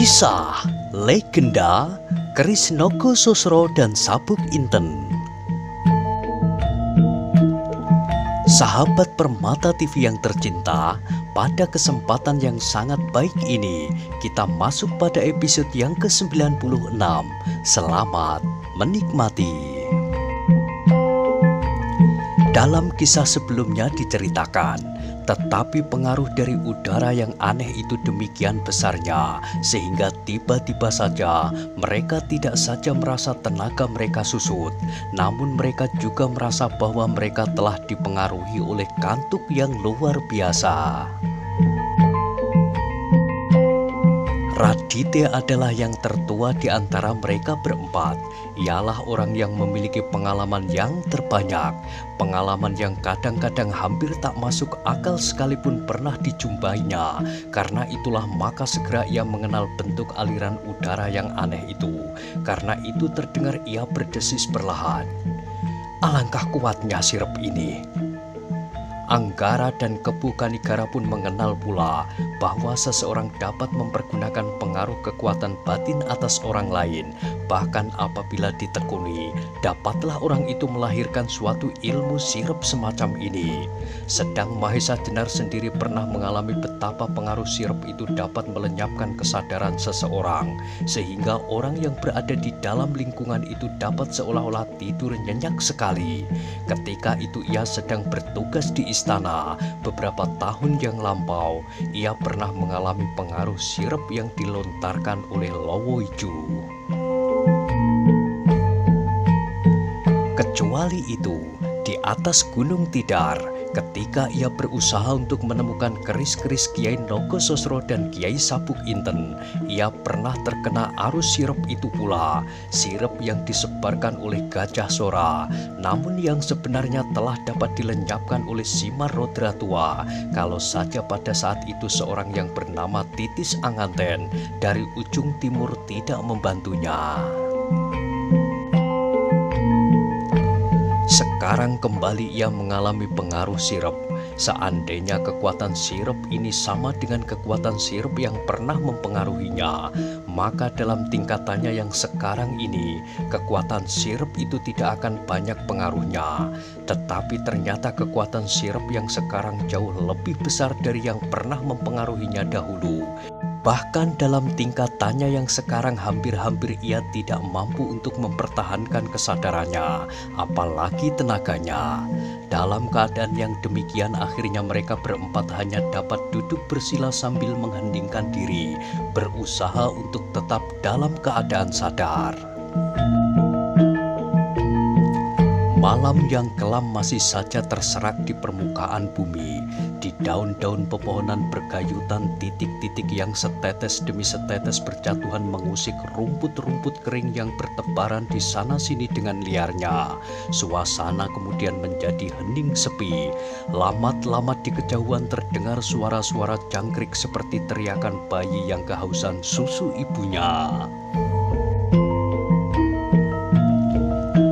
Kisah Legenda Keris Nogososro dan Sabuk Inten. Sahabat Permata TV yang tercinta, pada kesempatan yang sangat baik ini kita masuk pada episode yang ke-96. Selamat menikmati. Dalam kisah sebelumnya diceritakan, tetapi pengaruh dari udara yang aneh itu demikian besarnya, sehingga tiba-tiba saja mereka tidak saja merasa tenaga mereka susut, namun mereka juga merasa bahwa mereka telah dipengaruhi oleh kantuk yang luar biasa. Radite adalah yang tertua di antara mereka berempat. Ialah orang yang memiliki pengalaman yang terbanyak, pengalaman yang kadang-kadang hampir tak masuk akal sekalipun pernah dijumpainya. Karena itulah maka segera ia mengenal bentuk aliran udara yang aneh itu. Karena itu terdengar ia berdesis perlahan. Alangkah kuatnya sirup ini. Anggara dan Kepu Kanigara pun mengenal pula bahwa seseorang dapat mempergunakan pengaruh kekuatan batin atas orang lain. Bahkan apabila ditekuni, dapatlah orang itu melahirkan suatu ilmu sirup semacam ini. Sedang Mahesa Jenar sendiri pernah mengalami betapa pengaruh sirup itu dapat melenyapkan kesadaran seseorang, sehingga orang yang berada di dalam lingkungan itu dapat seolah-olah tidur nyenyak sekali. Ketika itu ia sedang bertugas di istana beberapa tahun yang lampau, ia pernah mengalami pengaruh sirup yang dilontarkan oleh Lowoiju. Kecuali itu, di atas Gunung Tidar, ketika ia berusaha untuk menemukan keris-keris Kiai Nogososro dan Kiai Sabuk Inten, ia pernah terkena arus sirup itu pula, sirup yang disebarkan oleh Gajah Sora, namun yang sebenarnya telah dapat dilenyapkan oleh Simar Rodra Tua, kalau saja pada saat itu seorang yang bernama Titis Anganten dari ujung timur tidak membantunya. Sekarang kembali ia mengalami pengaruh sirup. Seandainya kekuatan sirup ini sama dengan kekuatan sirup yang pernah mempengaruhinya, maka dalam tingkatannya yang sekarang ini, kekuatan sirup itu tidak akan banyak pengaruhnya. Tetapi ternyata kekuatan sirup yang sekarang jauh lebih besar dari yang pernah mempengaruhinya dahulu. Bahkan dalam tingkatannya yang sekarang hampir-hampir ia tidak mampu untuk mempertahankan kesadarannya, apalagi tenaganya. Dalam keadaan yang demikian akhirnya mereka berempat hanya dapat duduk bersila sambil menghendingkan diri, berusaha untuk tetap dalam keadaan sadar. Malam yang kelam masih saja terserak di permukaan bumi. Di daun-daun pepohonan bergayutan, titik-titik yang setetes demi setetes berjatuhan mengusik rumput-rumput kering yang bertebaran di sana-sini dengan liarnya. Suasana kemudian menjadi hening sepi. Lamat-lamat di kejauhan terdengar suara-suara jangkrik seperti teriakan bayi yang kehausan susu ibunya.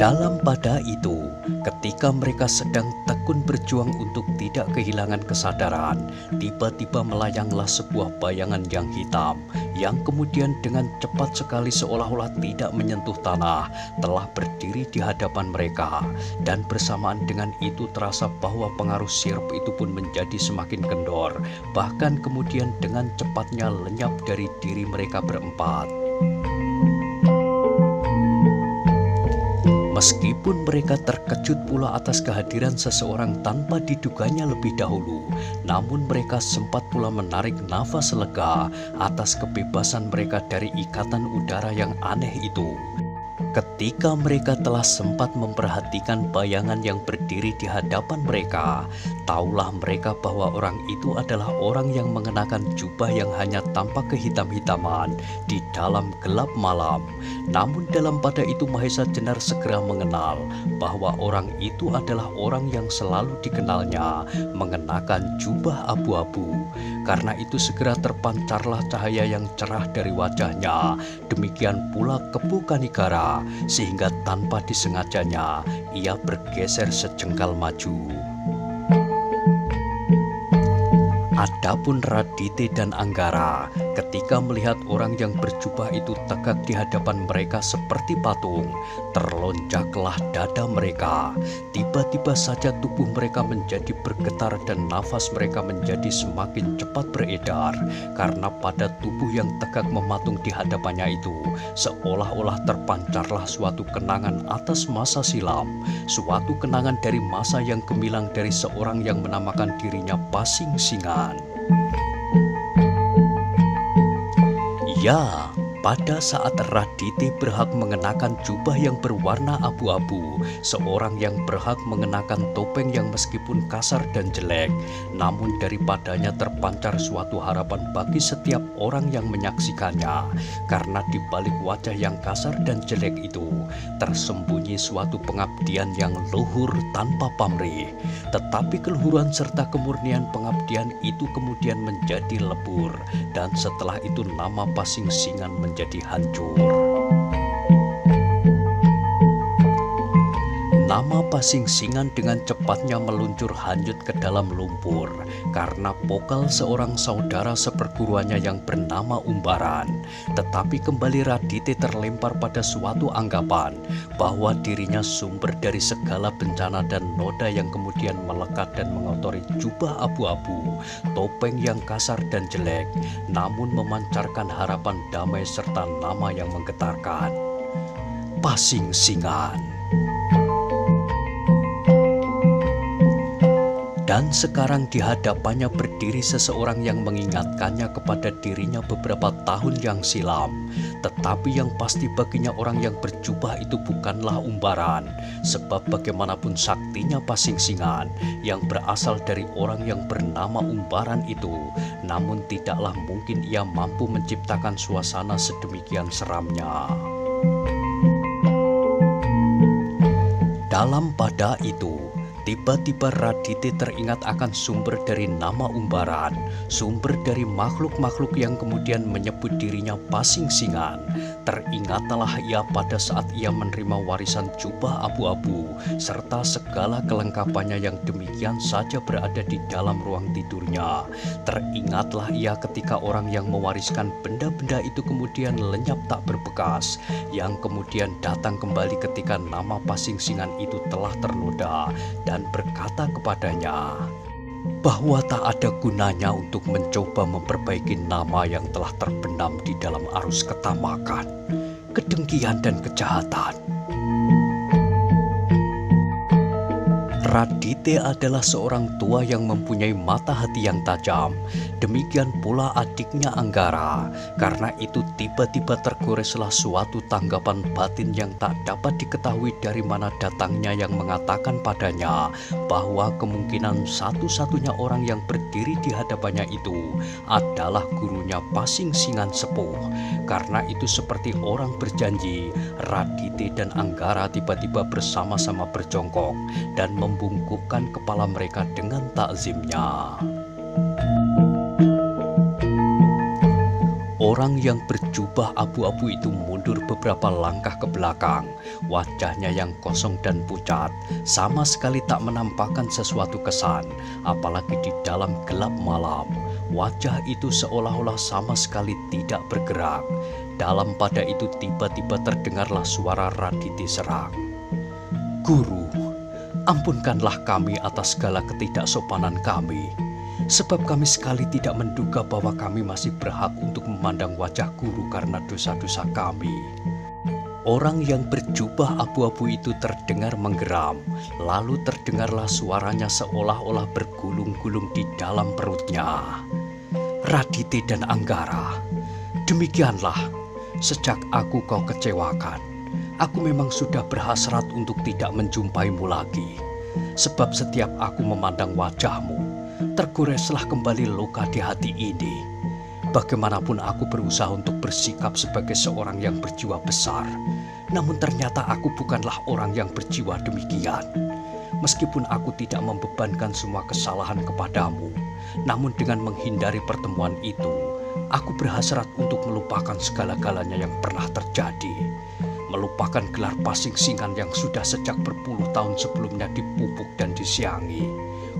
Dalam pada itu, ketika mereka sedang tekun berjuang untuk tidak kehilangan kesadaran, tiba-tiba melayanglah sebuah bayangan yang hitam, yang kemudian dengan cepat sekali seolah-olah tidak menyentuh tanah, telah berdiri di hadapan mereka. Dan bersamaan dengan itu terasa bahwa pengaruh sirup itu pun menjadi semakin kendor, bahkan kemudian dengan cepatnya lenyap dari diri mereka berempat. Meskipun mereka terkejut pula atas kehadiran seseorang tanpa diduganya lebih dahulu, namun mereka sempat pula menarik nafas lega atas kebebasan mereka dari ikatan udara yang aneh itu. Ketika mereka telah sempat memperhatikan bayangan yang berdiri di hadapan mereka, taulah mereka bahwa orang itu adalah orang yang mengenakan jubah yang hanya tampak kehitam-hitaman di dalam gelap malam. Namun dalam pada itu Mahesa Jenar segera mengenal bahwa orang itu adalah orang yang selalu dikenalnya mengenakan jubah abu-abu. Karena itu segera terpancarlah cahaya yang cerah dari wajahnya. Demikian pula Kepu Kanigara, sehingga tanpa disengajanya ia bergeser sejengkal maju. Adapun Radite dan Anggara Ketika melihat orang yang berjubah itu tegak di hadapan mereka seperti patung, terlonjaklah dada mereka. Tiba-tiba saja tubuh mereka menjadi bergetar dan nafas mereka menjadi semakin cepat beredar. Karena pada tubuh yang tegak mematung di hadapannya itu, seolah-olah terpancarlah suatu kenangan atas masa silam. Suatu kenangan dari masa yang gemilang dari seorang yang menamakan dirinya Pasing Singan. Ya, pada saat Radite berhak mengenakan jubah yang berwarna abu-abu, seorang yang berhak mengenakan topeng yang meskipun kasar dan jelek, namun daripadanya terpancar suatu harapan bagi setiap orang yang menyaksikannya. Karena di balik wajah yang kasar dan jelek itu, tersembunyi suatu pengabdian yang luhur tanpa pamrih. Tetapi keluhuran serta kemurnian pengabdian itu kemudian menjadi lebur, dan setelah itu nama Pasing Singan menjadi hancur. Nama Pasing Singan dengan cepatnya meluncur hanyut ke dalam lumpur karena pokal seorang saudara seperguruannya yang bernama Umbaran. Tetapi kembali Radite terlempar pada suatu anggapan bahwa dirinya sumber dari segala bencana dan noda yang kemudian melekat dan mengotori jubah abu-abu, topeng yang kasar dan jelek, namun memancarkan harapan damai serta nama yang menggetarkan. Pasing Singan. Dan sekarang di hadapannya berdiri seseorang yang mengingatkannya kepada dirinya beberapa tahun yang silam. Tetapi yang pasti baginya orang yang berjubah itu bukanlah Umbaran. Sebab bagaimanapun saktinya Pasing Singan yang berasal dari orang yang bernama Umbaran itu, namun tidaklah mungkin ia mampu menciptakan suasana sedemikian seramnya. Dalam pada itu, tiba-tiba Radite teringat akan sumber dari nama Umbaran, sumber dari makhluk-makhluk yang kemudian menyebut dirinya Pasing Singan. Teringatlah ia pada saat ia menerima warisan jubah abu-abu serta segala kelengkapannya yang demikian saja berada di dalam ruang tidurnya. Teringatlah ia ketika orang yang mewariskan benda-benda itu kemudian lenyap tak berbekas, yang kemudian datang kembali ketika nama Pasing Singan itu telah ternoda dan berkata kepadanya bahwa tak ada gunanya untuk mencoba memperbaiki nama yang telah terbenam di dalam arus ketamakan, kedengkian dan kejahatan. Radite adalah seorang tua yang mempunyai mata hati yang tajam. Demikian pula adiknya Anggara. Karena itu tiba-tiba tergoreslah suatu tanggapan batin yang tak dapat diketahui dari mana datangnya yang mengatakan padanya bahwa kemungkinan satu-satunya orang yang berdiri di hadapannya itu adalah gurunya Pasing Singan sepuh. Karena itu seperti orang berjanji, Radite dan Anggara tiba-tiba bersama-sama berjongkok dan membungkukkan kepala mereka dengan takzimnya. Orang yang berjubah abu-abu itu mundur beberapa langkah ke belakang. Wajahnya yang kosong dan pucat, sama sekali tak menampakkan sesuatu kesan, apalagi di dalam gelap malam. Wajah itu seolah-olah sama sekali tidak bergerak. Dalam pada itu tiba-tiba terdengarlah suara Radite serak. "Guru, ampunkanlah kami atas segala ketidaksopanan kami. Sebab kami sekali tidak menduga bahwa kami masih berhak untuk memandang wajah guru karena dosa-dosa kami." Orang yang berjubah abu-abu itu terdengar menggeram, lalu terdengarlah suaranya seolah-olah bergulung-gulung di dalam perutnya. "Radite dan Anggara, demikianlah, sejak aku kau kecewakan, aku memang sudah berhasrat untuk tidak menjumpaimu lagi. Sebab setiap aku memandang wajahmu, tergoreslah kembali luka di hati ini. Bagaimanapun aku berusaha untuk bersikap sebagai seorang yang berjiwa besar, namun ternyata aku bukanlah orang yang berjiwa demikian. Meskipun aku tidak membebankan semua kesalahan kepadamu, namun dengan menghindari pertemuan itu, aku berhasrat untuk melupakan segala-galanya yang pernah terjadi. Melupakan gelar Pasing Singan yang sudah sejak berpuluh tahun sebelumnya dipupuk dan disiangi,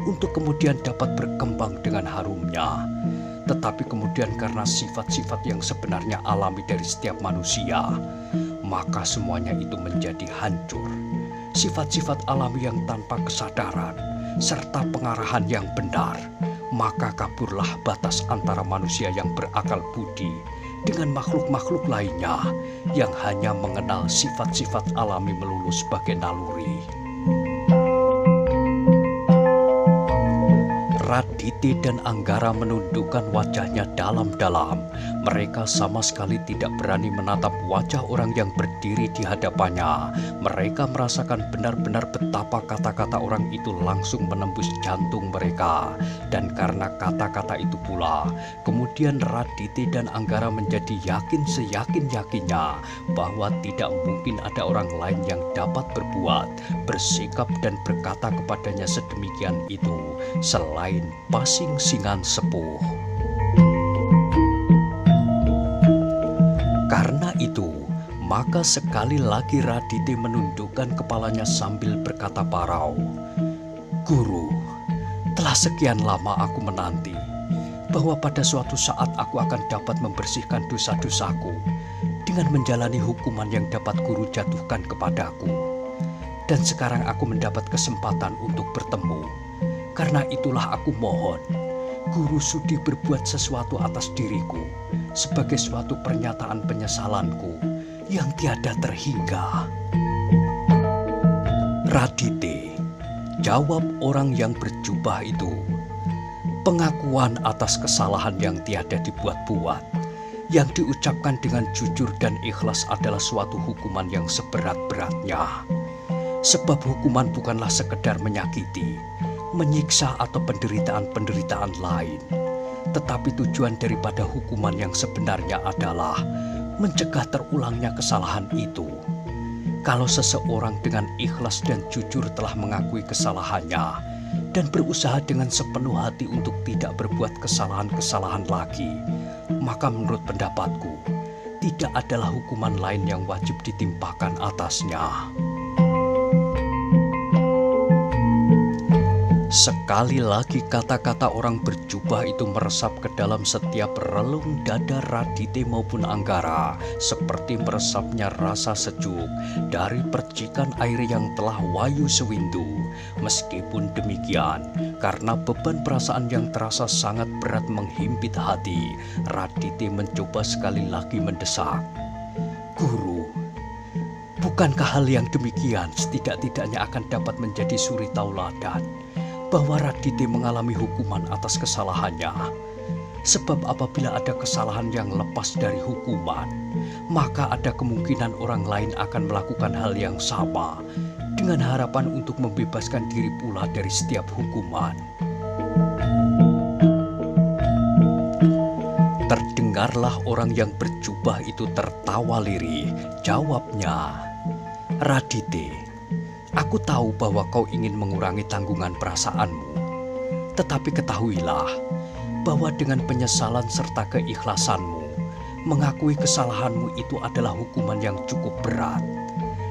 untuk kemudian dapat berkembang dengan harumnya. tetapi kemudian karena sifat-sifat yang sebenarnya alami dari setiap manusia, maka semuanya itu menjadi hancur. Sifat-sifat alami yang tanpa kesadaran serta pengarahan yang benar, maka kaburlah batas antara manusia yang berakal budi dengan makhluk-makhluk lainnya yang hanya mengenal sifat-sifat alami melulu sebagai naluri. Radite dan Anggara menundukkan wajahnya dalam-dalam. Mereka sama sekali tidak berani menatap wajah orang yang berdiri di hadapannya. Mereka merasakan benar-benar betapa kata-kata orang itu langsung menembus jantung mereka. Dan karena kata-kata itu pula, kemudian Radite dan Anggara menjadi yakin seyakin-yakinnya bahwa tidak mungkin ada orang lain yang dapat berbuat, bersikap dan berkata kepadanya sedemikian itu selain Pasingsingan Sepuh. Karena itu, maka sekali lagi Radite menundukkan kepalanya sambil berkata parau, "Guru, telah sekian lama aku menanti bahwa pada suatu saat aku akan dapat membersihkan dosa-dosaku dengan menjalani hukuman yang dapat guru jatuhkan kepadaku. Dan sekarang aku mendapat kesempatan untuk bertemu. Karena itulah aku mohon, guru sudi berbuat sesuatu atas diriku sebagai suatu pernyataan penyesalanku yang tiada terhingga." "Radite," jawab orang yang berjubah itu, "pengakuan atas kesalahan yang tiada dibuat-buat, yang diucapkan dengan jujur dan ikhlas adalah suatu hukuman yang seberat-beratnya. Sebab hukuman bukanlah sekedar menyakiti, menyiksa atau penderitaan-penderitaan lain, tetapi tujuan daripada hukuman yang sebenarnya adalah mencegah terulangnya kesalahan itu. Kalau seseorang dengan ikhlas dan jujur telah mengakui kesalahannya dan berusaha dengan sepenuh hati untuk tidak berbuat kesalahan-kesalahan lagi, maka menurut pendapatku, tidak adalah hukuman lain yang wajib ditimpakan atasnya." Sekali lagi kata-kata orang berjubah itu meresap ke dalam setiap relung dada Radite maupun Anggara, seperti meresapnya rasa sejuk dari percikan air yang telah wayu sewindu. Meskipun demikian, karena beban perasaan yang terasa sangat berat menghimpit hati, Radite mencoba sekali lagi mendesak, "Guru, bukankah hal yang demikian setidak-tidaknya akan dapat menjadi suri tauladan bahwa Radite mengalami hukuman atas kesalahannya? Sebab apabila ada kesalahan yang lepas dari hukuman, maka ada kemungkinan orang lain akan melakukan hal yang sama dengan harapan untuk membebaskan diri pula dari setiap hukuman." Terdengarlah orang yang berjubah itu tertawa lirih. Jawabnya, "Radite, aku tahu bahwa kau ingin mengurangi tanggungan perasaanmu. Tetapi ketahuilah bahwa dengan penyesalan serta keikhlasanmu, mengakui kesalahanmu itu adalah hukuman yang cukup berat.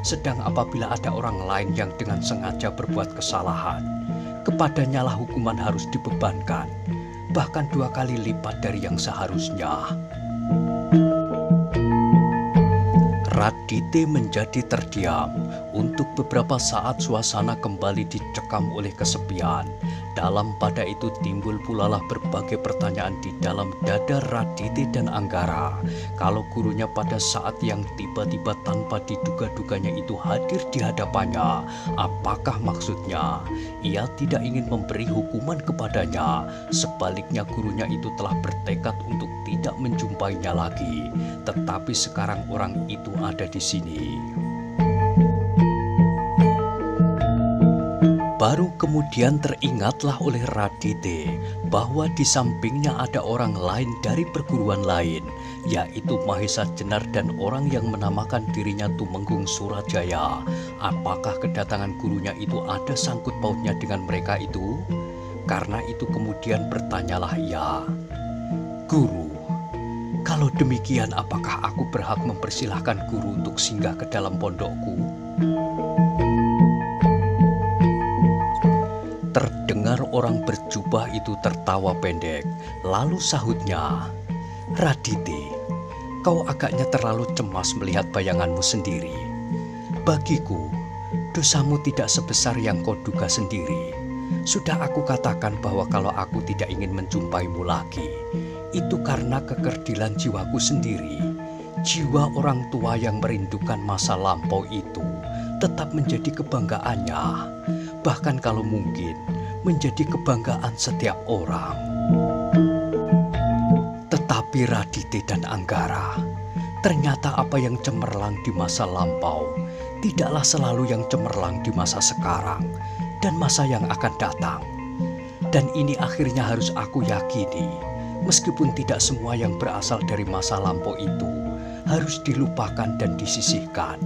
Sedang apabila ada orang lain yang dengan sengaja berbuat kesalahan, kepadanya lah hukuman harus dibebankan, bahkan 2 kali lipat dari yang seharusnya." Radite menjadi terdiam. Untuk beberapa saat suasana kembali dicekam oleh kesepian. Dalam pada itu timbul pulalah berbagai pertanyaan di dalam dada Radite dan Anggara. Kalau gurunya pada saat yang tiba-tiba tanpa diduga-duganya itu hadir di hadapannya, apakah maksudnya? Ia tidak ingin memberi hukuman kepadanya. Sebaliknya gurunya itu telah bertekad untuk tidak menjumpainya lagi. Tetapi sekarang orang itu ada di sini. Baru kemudian teringatlah oleh Radite bahwa di sampingnya ada orang lain dari perguruan lain, yaitu Mahesa Jenar dan orang yang menamakan dirinya Tumenggung Surajaya. Apakah kedatangan gurunya itu ada sangkut pautnya dengan mereka itu? Karena itu kemudian bertanyalah ia, "Guru, kalau demikian apakah aku berhak mempersilahkan guru untuk singgah ke dalam pondokku?" Terdengar orang berjubah itu tertawa pendek, lalu sahutnya, "Radite, kau agaknya terlalu cemas melihat bayanganmu sendiri. Bagiku, dosamu tidak sebesar yang kau duga sendiri. Sudah aku katakan bahwa kalau aku tidak ingin menjumpaimu lagi, itu karena kekerdilan jiwaku sendiri. Jiwa orang tua yang merindukan masa lampau itu tetap menjadi kebanggaannya, bahkan kalau mungkin menjadi kebanggaan setiap orang." Tetapi Radite dan Anggara, ternyata apa yang cemerlang di masa lampau tidaklah selalu yang cemerlang di masa sekarang dan masa yang akan datang. Dan ini akhirnya harus aku yakini, meskipun tidak semua yang berasal dari masa lampau itu harus dilupakan dan disisihkan.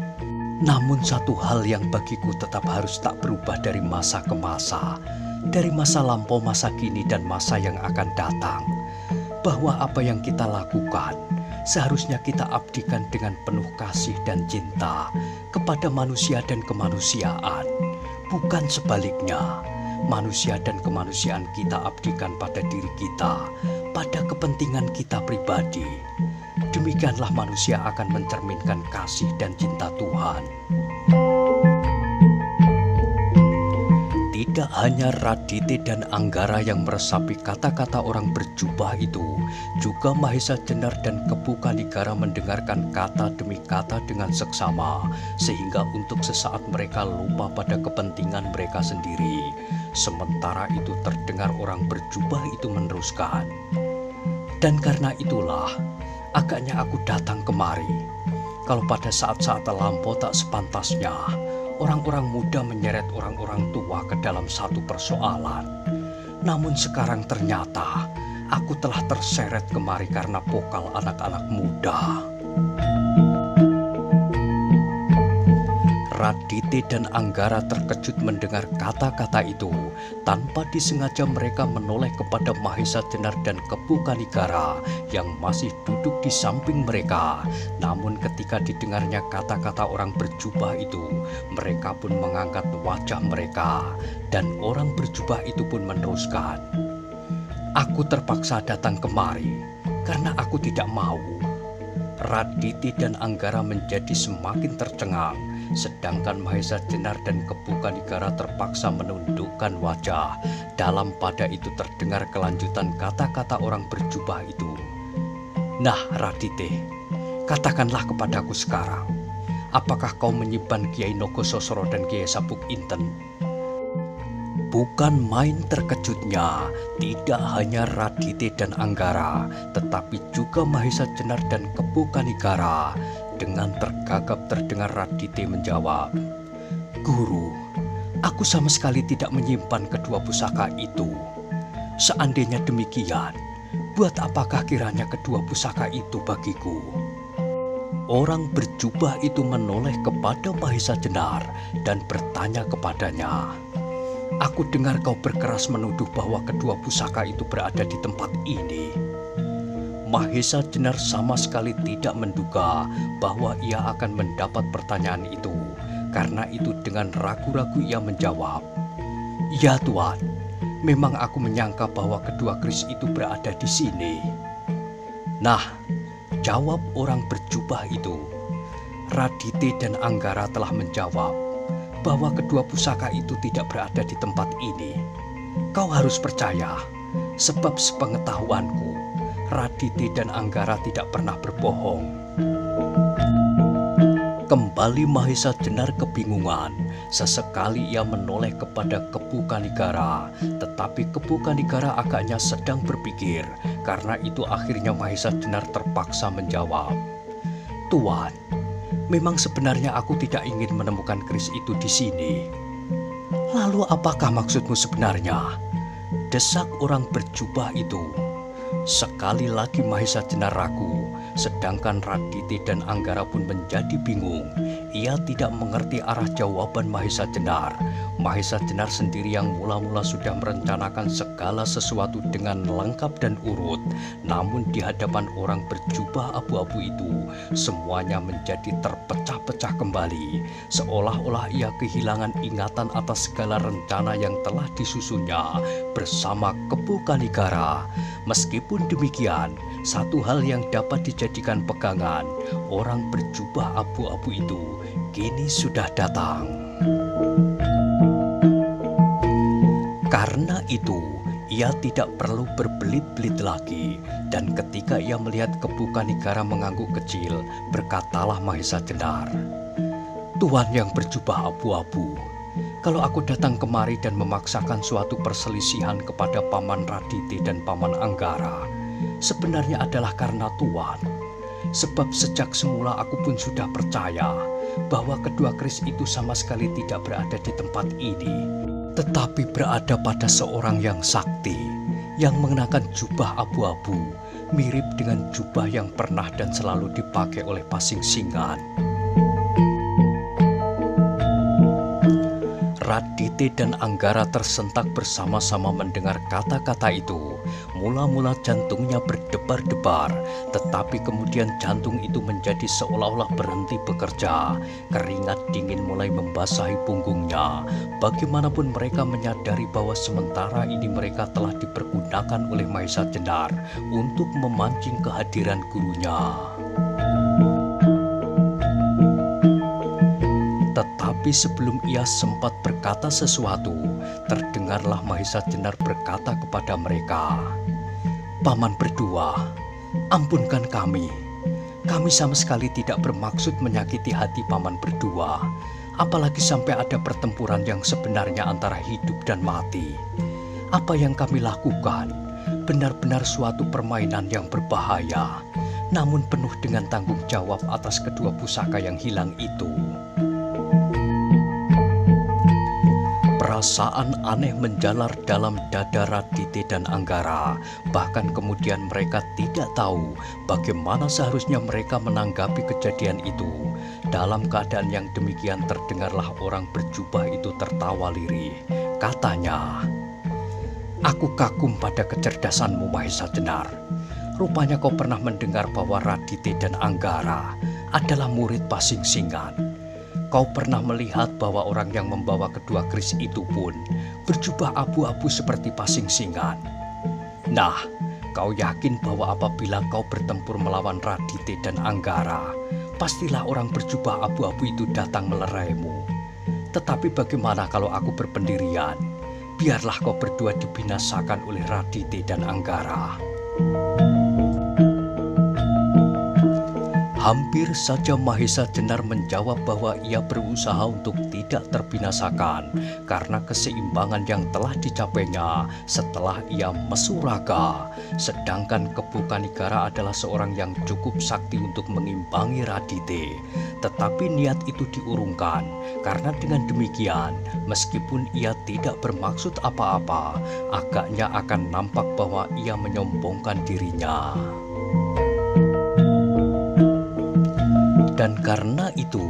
Namun satu hal yang bagiku tetap harus tak berubah dari masa ke masa, dari masa lampau, masa kini, dan masa yang akan datang, bahwa apa yang kita lakukan seharusnya kita abdikan dengan penuh kasih dan cinta kepada manusia dan kemanusiaan, bukan sebaliknya. Manusia dan kemanusiaan kita abdikan pada diri kita, pada kepentingan kita pribadi. Demikianlah manusia akan mencerminkan kasih dan cinta Tuhan. Tidak hanya Radite dan Anggara yang meresapi kata-kata orang berjubah itu, juga Mahesa Jenar dan Kepu Kanigara mendengarkan kata demi kata dengan seksama, sehingga untuk sesaat mereka lupa pada kepentingan mereka sendiri. Sementara itu terdengar orang berjubah itu meneruskan, "Dan karena itulah agaknya aku datang kemari. Kalau pada saat-saat lampau tak sepantasnya orang-orang muda menyeret orang-orang tua ke dalam satu persoalan. Namun sekarang ternyata aku telah terseret kemari karena pokal anak-anak muda." Radite dan Anggara terkejut mendengar kata-kata itu. Tanpa disengaja mereka menoleh kepada Mahesa Jenar dan Kepu Kanigara yang masih duduk di samping mereka. Namun ketika didengarnya kata-kata orang berjubah itu, mereka pun mengangkat wajah mereka. Dan orang berjubah itu pun meneruskan, "Aku terpaksa datang kemari karena aku tidak mau." Radite dan Anggara menjadi semakin tercengang, sedangkan Mahesa Jenar dan Kepu Kanigara terpaksa menundukkan wajah. Dalam pada itu terdengar kelanjutan kata-kata orang berjubah itu. "Nah Radite, katakanlah kepadaku sekarang, apakah kau menyimpan Kiai Nogososro dan Kiai Sabuk Inten?" Bukan main terkejutnya, tidak hanya Radite dan Anggara, tetapi juga Mahesa Jenar dan Kepu Kanigara. Dengan tergagap terdengar Radite menjawab, "Guru, aku sama sekali tidak menyimpan kedua pusaka itu. Seandainya demikian, buat apakah kiranya kedua pusaka itu bagiku?" Orang berjubah itu menoleh kepada Mahesa Jenar dan bertanya kepadanya, "Aku dengar kau berkeras menuduh bahwa kedua pusaka itu berada di tempat ini." Mahesa Jenar sama sekali tidak menduga bahwa ia akan mendapat pertanyaan itu. Karena itu dengan ragu-ragu ia menjawab, "Ya Tuan, memang aku menyangka bahwa kedua keris itu berada di sini." "Nah," jawab orang berjubah itu, "Radite dan Anggara telah menjawab bahwa kedua pusaka itu tidak berada di tempat ini. Kau harus percaya, sebab sepengetahuanku, Radite dan Anggara tidak pernah berbohong." Kembali Mahesa Jenar kebingungan. Sesekali ia menoleh kepada Kepu Kanigara, tetapi Kepu Kanigara agaknya sedang berpikir. Karena itu akhirnya Mahesa Jenar terpaksa menjawab, "Tuan, memang sebenarnya aku tidak ingin menemukan keris itu di sini." "Lalu apakah maksudmu sebenarnya?" desak orang berjubah itu. Sekali lagi Mahesa Jenar ragu, sedangkan Radite dan Anggara pun menjadi bingung. Ia tidak mengerti arah jawaban Mahesa Jenar. Mahesa Jenar sendiri yang mula-mula sudah merencanakan segala sesuatu dengan lengkap dan urut. Namun di hadapan orang berjubah abu-abu itu, semuanya menjadi terpecah-pecah kembali. Seolah-olah ia kehilangan ingatan atas segala rencana yang telah disusunnya bersama Kepu Kanigara. Meskipun demikian, satu hal yang dapat dijadikan pegangan, orang berjubah abu-abu itu kini sudah datang. Karena itu, ia tidak perlu berbelit-belit lagi. Dan ketika ia melihat Kepu Kanigara mengangguk kecil, berkatalah Mahesa Jenar, "Tuan yang berjubah abu-abu, kalau aku datang kemari dan memaksakan suatu perselisihan kepada Paman Radite dan Paman Anggara, sebenarnya adalah karena Tuan. Sebab sejak semula aku pun sudah percaya bahwa kedua keris itu sama sekali tidak berada di tempat ini, tetapi berada pada seorang yang sakti, yang mengenakan jubah abu-abu, mirip dengan jubah yang pernah dan selalu dipakai oleh Pasing Singan." Radite dan Anggara tersentak bersama-sama mendengar kata-kata itu. Mula-mula jantungnya berdebar-debar, tetapi kemudian jantung itu menjadi seolah-olah berhenti bekerja. Keringat dingin mulai membasahi punggungnya. Bagaimanapun mereka menyadari bahwa sementara ini mereka telah dipergunakan oleh Mahesa Jenar untuk memancing kehadiran gurunya. Tetapi sebelum ia sempat berkata sesuatu, terdengarlah Mahesa Jenar berkata kepada mereka, "Paman berdua, ampunkan kami. Kami sama sekali tidak bermaksud menyakiti hati paman berdua, apalagi sampai ada pertempuran yang sebenarnya antara hidup dan mati. Apa yang kami lakukan benar-benar suatu permainan yang berbahaya, namun penuh dengan tanggung jawab atas kedua pusaka yang hilang itu." Perasaan aneh menjalar dalam dada Radite dan Anggara. Bahkan kemudian mereka tidak tahu bagaimana seharusnya mereka menanggapi kejadian itu. Dalam keadaan yang demikian terdengarlah orang berjubah itu tertawa lirih. Katanya, "Aku kagum pada kecerdasanmu, Mahesa Jenar. Rupanya kau pernah mendengar bahwa Radite dan Anggara adalah murid Pasing Singan. Kau pernah melihat bahwa orang yang membawa kedua keris itu pun berjubah abu-abu seperti Pasing Singan. Nah, kau yakin bahwa apabila kau bertempur melawan Radite dan Anggara, pastilah orang berjubah abu-abu itu datang meleraimu. Tetapi bagaimana kalau aku berpendirian? Biarlah kau berdua dibinasakan oleh Radite dan Anggara." Hampir saja Mahesa Jenar menjawab bahwa ia berusaha untuk tidak terbinasakan karena keseimbangan yang telah dicapainya setelah ia mesuraga. Sedangkan Kepu Kanigara adalah seorang yang cukup sakti untuk mengimbangi Radite. Tetapi niat itu diurungkan karena dengan demikian, meskipun ia tidak bermaksud apa-apa, agaknya akan nampak bahwa ia menyombongkan dirinya. Dan karena itu,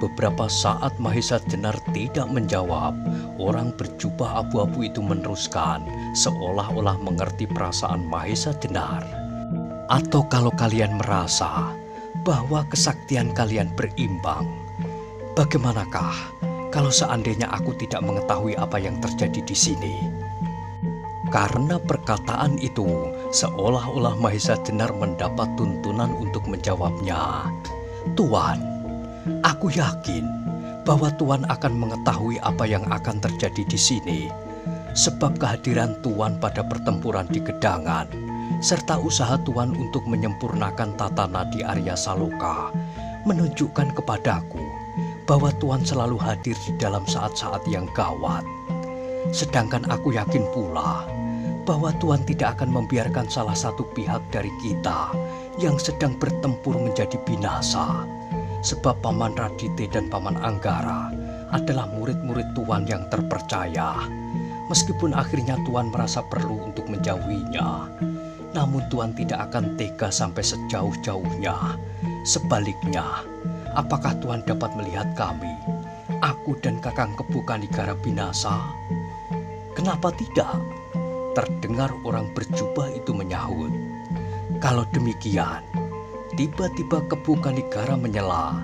beberapa saat Mahesa Jenar tidak menjawab. Orang berjubah abu-abu itu meneruskan, seolah-olah mengerti perasaan Mahesa Jenar. "Atau kalau kalian merasa bahwa kesaktian kalian berimbang, bagaimanakah kalau seandainya aku tidak mengetahui apa yang terjadi di sini?" Karena perkataan itu, seolah-olah Mahesa Jenar mendapat tuntunan untuk menjawabnya. "Tuan, aku yakin bahwa Tuan akan mengetahui apa yang akan terjadi di sini, sebab kehadiran Tuan pada pertempuran di Gedangan, serta usaha Tuan untuk menyempurnakan tata nadi Arya Saloka, menunjukkan kepadaku bahwa Tuan selalu hadir di dalam saat-saat yang gawat. Sedangkan aku yakin pula bahwa Tuan tidak akan membiarkan salah satu pihak dari kita yang sedang bertempur menjadi binasa, sebab Paman Radite dan Paman Anggara adalah murid-murid Tuan yang terpercaya. Meskipun akhirnya Tuan merasa perlu untuk menjauhinya, namun Tuan tidak akan tega sampai sejauh-jauhnya. Sebaliknya, apakah Tuan dapat melihat kami, Aku dan Kakang Kebu Kanigara binasa? Kenapa tidak? Terdengar orang berjubah itu menyahut. Kalau demikian, tiba-tiba Kebu Kanigara menyela.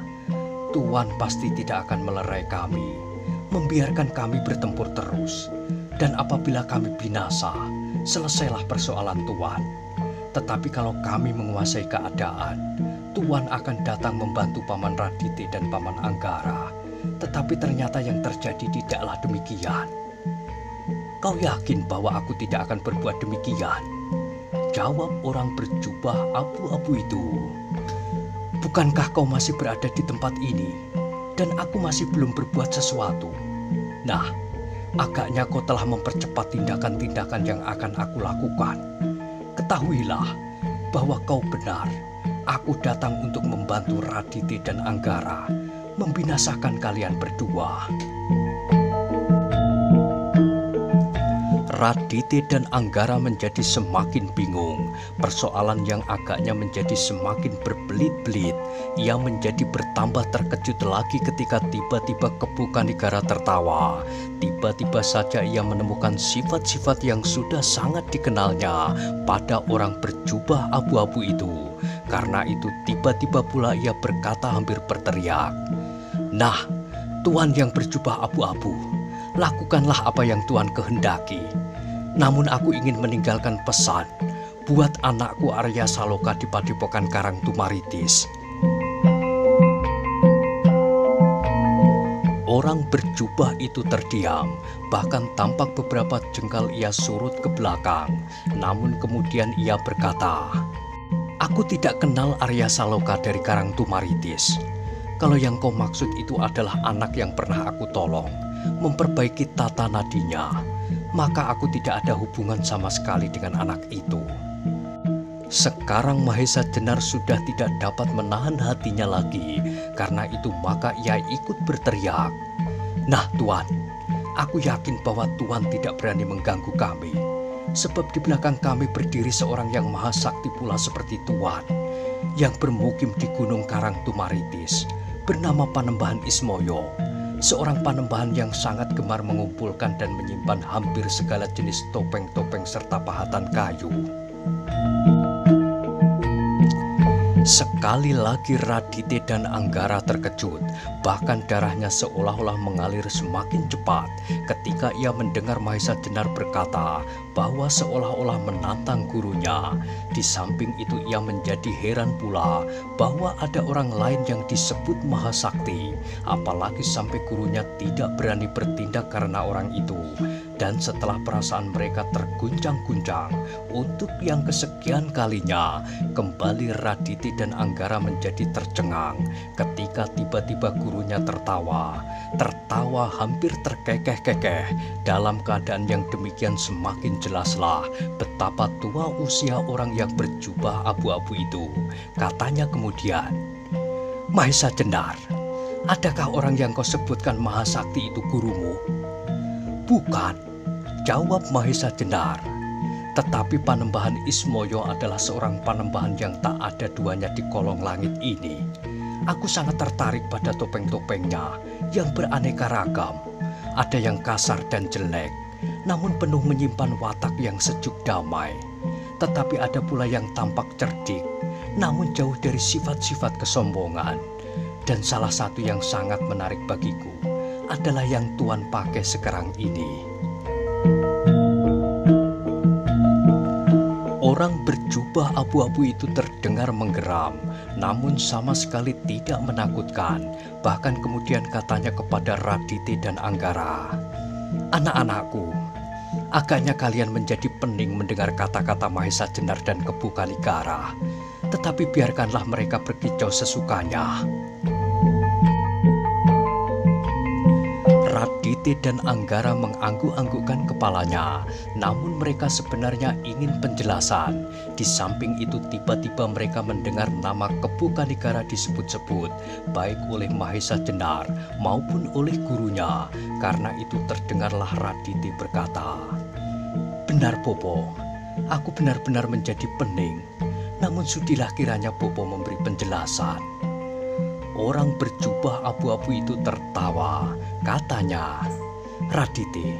Tuan pasti tidak akan melerai kami, membiarkan kami bertempur terus. Dan apabila kami binasa, selesailah persoalan Tuan. Tetapi kalau kami menguasai keadaan, Tuan akan datang membantu Paman Radite dan Paman Anggara. Tetapi ternyata yang terjadi tidaklah demikian. Kau yakin bahwa aku tidak akan berbuat demikian? Jawab orang berjubah abu-abu itu. Bukankah kau masih berada di tempat ini dan aku masih belum berbuat sesuatu? Nah, agaknya kau telah mempercepat tindakan-tindakan yang akan aku lakukan. Ketahuilah bahwa kau benar. Aku datang untuk membantu Radite dan Anggara membinasakan kalian berdua. Radite dan Anggara menjadi semakin bingung. Persoalan yang agaknya menjadi semakin berbelit-belit. Ia menjadi bertambah terkejut lagi ketika tiba-tiba Kebu Kanigara tertawa. Tiba-tiba saja ia menemukan sifat-sifat yang sudah sangat dikenalnya pada orang berjubah abu-abu itu. Karena itu tiba-tiba pula ia berkata hampir berteriak. Nah, Tuan yang berjubah abu-abu, lakukanlah apa yang Tuan kehendaki. Namun aku ingin meninggalkan pesan buat anakku Arya Saloka di Padepokan Karang Tumaritis. Orang berjubah itu terdiam, bahkan tampak beberapa jengkal ia surut ke belakang. Namun kemudian ia berkata, "Aku tidak kenal Arya Saloka dari Karang Tumaritis. Kalau yang kau maksud itu adalah anak yang pernah aku tolong, memperbaiki tata nadinya, maka aku tidak ada hubungan sama sekali dengan anak itu." Sekarang Mahesa Jenar sudah tidak dapat menahan hatinya lagi. Karena itu maka ia ikut berteriak, "Nah Tuan, aku yakin bahwa Tuan tidak berani mengganggu kami. Sebab di belakang kami berdiri seorang yang maha sakti pula seperti Tuan, yang bermukim di Gunung Karang Tumaritis, bernama Panembahan Ismoyo. Seorang panembahan yang sangat gemar mengumpulkan dan menyimpan hampir segala jenis topeng-topeng serta pahatan kayu." Sekali lagi Radite dan Anggara terkejut, bahkan darahnya seolah-olah mengalir semakin cepat ketika ia mendengar Mahesa Jenar berkata bahwa seolah-olah menantang gurunya. Di samping itu ia menjadi heran pula bahwa ada orang lain yang disebut Maha Sakti, apalagi sampai gurunya tidak berani bertindak karena orang itu. Dan setelah perasaan mereka terguncang-guncang, untuk yang kesekian kalinya, kembali Radite dan Anggara menjadi tercengang ketika tiba-tiba gurunya tertawa. Tertawa hampir terkekeh-kekeh. Dalam keadaan yang demikian semakin jelaslah betapa tua usia orang yang berjubah abu-abu itu. Katanya kemudian, "Mahesa Jenar, adakah orang yang kau sebutkan Maha Sakti itu gurumu?" "Bukan," jawab Mahesa Jenar. "Tetapi Panembahan Ismoyo adalah seorang panembahan yang tak ada duanya di kolong langit ini. Aku sangat tertarik pada topeng-topengnya yang beraneka ragam. Ada yang kasar dan jelek, namun penuh menyimpan watak yang sejuk damai. Tetapi ada pula yang tampak cerdik, namun jauh dari sifat-sifat kesombongan. Dan salah satu yang sangat menarik bagiku adalah yang Tuan pakai sekarang ini." Orang berjubah abu-abu itu terdengar menggeram, namun sama sekali tidak menakutkan. Bahkan kemudian katanya kepada Radite dan Anggara, "Anak-anakku, agaknya kalian menjadi pening mendengar kata-kata Mahesa Jenar dan Kebu Kanigara. Tetapi biarkanlah mereka berkicau sesukanya." Radite dan Anggara mengangguk-anggukkan kepalanya, namun mereka sebenarnya ingin penjelasan. Di samping itu tiba-tiba mereka mendengar nama Kebu Kanigara disebut-sebut, baik oleh Mahesa Jenar maupun oleh gurunya. Karena itu terdengarlah Radite berkata, "Benar Bopo, aku benar-benar menjadi pening. Namun sudilah kiranya Bopo memberi penjelasan." Orang berjubah abu-abu itu tertawa. Katanya, "Radite,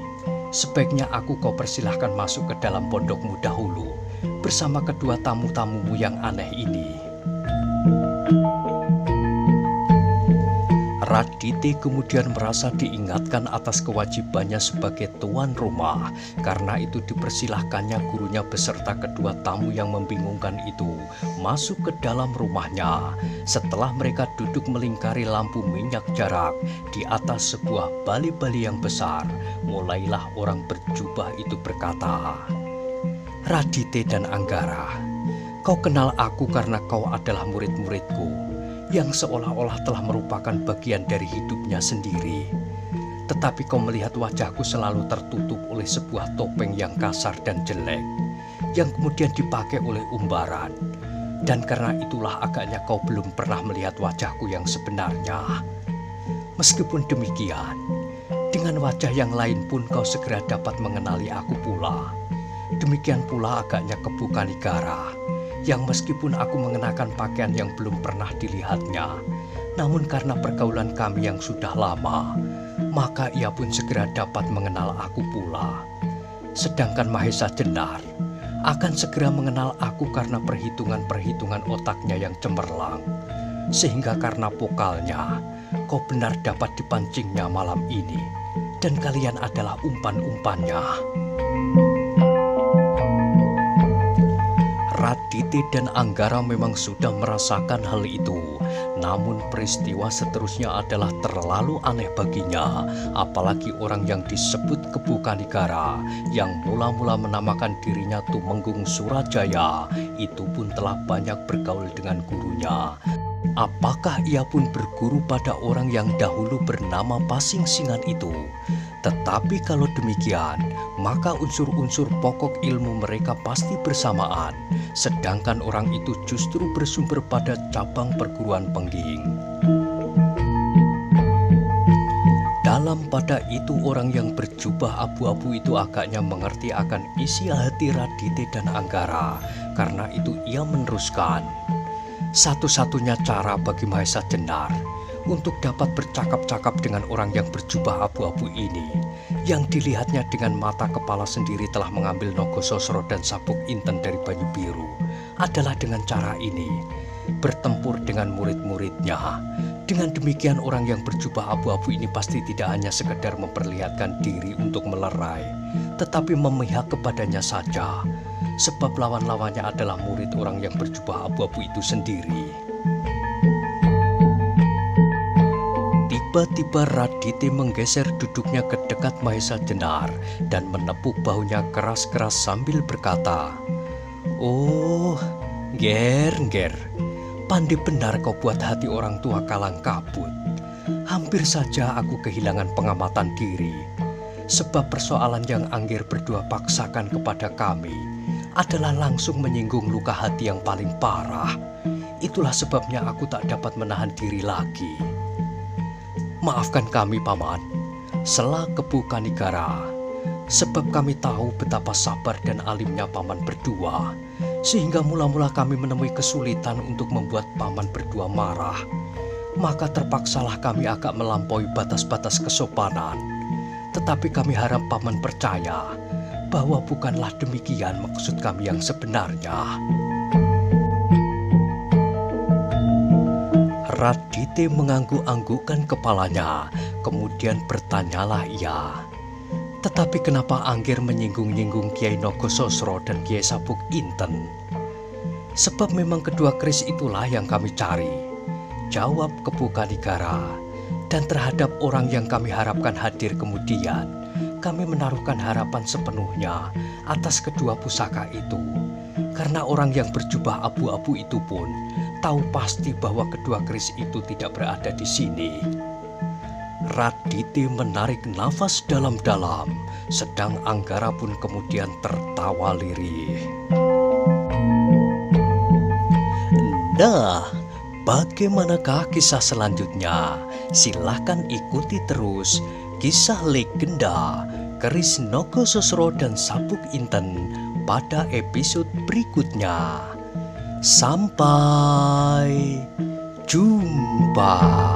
sebaiknya kau persilahkan masuk ke dalam pondokmu dahulu bersama kedua tamu-tamumu yang aneh ini." Radite kemudian merasa diingatkan atas kewajibannya sebagai tuan rumah. Karena itu dipersilahkannya gurunya beserta kedua tamu yang membingungkan itu masuk ke dalam rumahnya. Setelah mereka duduk melingkari lampu minyak jarak di atas sebuah bali-bali yang besar, mulailah orang berjubah itu berkata, "Radite dan Anggara, kau kenal aku karena kau adalah murid-muridku yang seolah-olah telah merupakan bagian dari hidupnya sendiri. Tetapi kau melihat wajahku selalu tertutup oleh sebuah topeng yang kasar dan jelek, yang kemudian dipakai oleh umbaran. Dan karena itulah agaknya kau belum pernah melihat wajahku yang sebenarnya. Meskipun demikian, dengan wajah yang lain pun kau segera dapat mengenali aku pula. Demikian pula agaknya Kebu Kanigara, yang meskipun aku mengenakan pakaian yang belum pernah dilihatnya, namun karena pergaulan kami yang sudah lama, maka ia pun segera dapat mengenal aku pula. Sedangkan Mahesa Jenar akan segera mengenal aku karena perhitungan-perhitungan otaknya yang cemerlang, sehingga karena pokalnya, kau benar dapat dipancingnya malam ini, dan kalian adalah umpan-umpannya." Radite dan Anggara memang sudah merasakan hal itu. Namun peristiwa seterusnya adalah terlalu aneh baginya. Apalagi orang yang disebut Kebu Kanigara, yang mula-mula menamakan dirinya Tumenggung Surajaya, itu pun telah banyak bergaul dengan gurunya. Apakah ia pun berguru pada orang yang dahulu bernama Pasingsingan itu? Tetapi kalau demikian, maka unsur-unsur pokok ilmu mereka pasti bersamaan, sedangkan orang itu justru bersumber pada cabang perguruan Pengging. Dalam pada itu orang yang berjubah abu-abu itu agaknya mengerti akan isi hati Radite dan Anggara. Karena itu ia meneruskan, "Satu-satunya cara bagi Mahesa Jenar untuk dapat bercakap-cakap dengan orang yang berjubah abu-abu ini, yang dilihatnya dengan mata kepala sendiri telah mengambil Nogososro dan Sabuk Inten dari Banyu Biru, adalah dengan cara ini, bertempur dengan murid-muridnya. Dengan demikian orang yang berjubah abu-abu ini pasti tidak hanya sekedar memperlihatkan diri untuk melerai, tetapi memihak kepadanya saja, sebab lawan-lawannya adalah murid orang yang berjubah abu-abu itu sendiri." Tiba-tiba Radite menggeser duduknya ke dekat Mahesa Jenar dan menepuk bahunya keras-keras sambil berkata, "Oh, Nger, pandai benar kau buat hati orang tua kalang kabut. Hampir saja aku kehilangan pengamatan diri, sebab persoalan yang Angger berdua paksakan kepada kami adalah langsung menyinggung luka hati yang paling parah. Itulah sebabnya aku tak dapat menahan diri lagi." "Maafkan kami, Paman," sela Kebu Kanigara, "sebab kami tahu betapa sabar dan alimnya Paman berdua, sehingga mula-mula kami menemui kesulitan untuk membuat Paman berdua marah. Maka terpaksalah kami agak melampaui batas-batas kesopanan. Tetapi kami harap Paman percaya bahwa bukanlah demikian maksud kami yang sebenarnya." Radite mengangguk-anggukkan kepalanya, kemudian bertanyalah ia, "Tetapi kenapa Angger menyinggung-nyinggung Kiai Nogososro dan Kiai Sabuk Inten?" "Sebab memang kedua keris itulah yang kami cari," jawab Kebu Kanigara. "Dan terhadap orang yang kami harapkan hadir kemudian, kami menaruhkan harapan sepenuhnya atas kedua pusaka itu. Karena orang yang berjubah abu-abu itu pun tahu pasti bahwa kedua keris itu tidak berada di sini." Radite menarik nafas dalam-dalam, sedang Anggara pun kemudian tertawa lirih. Nah, bagaimanakah kisah selanjutnya? Silahkan ikuti terus kisah legenda Keris Nogososro dan Sabuk Inten pada episode berikutnya. Sampai jumpa. Bye.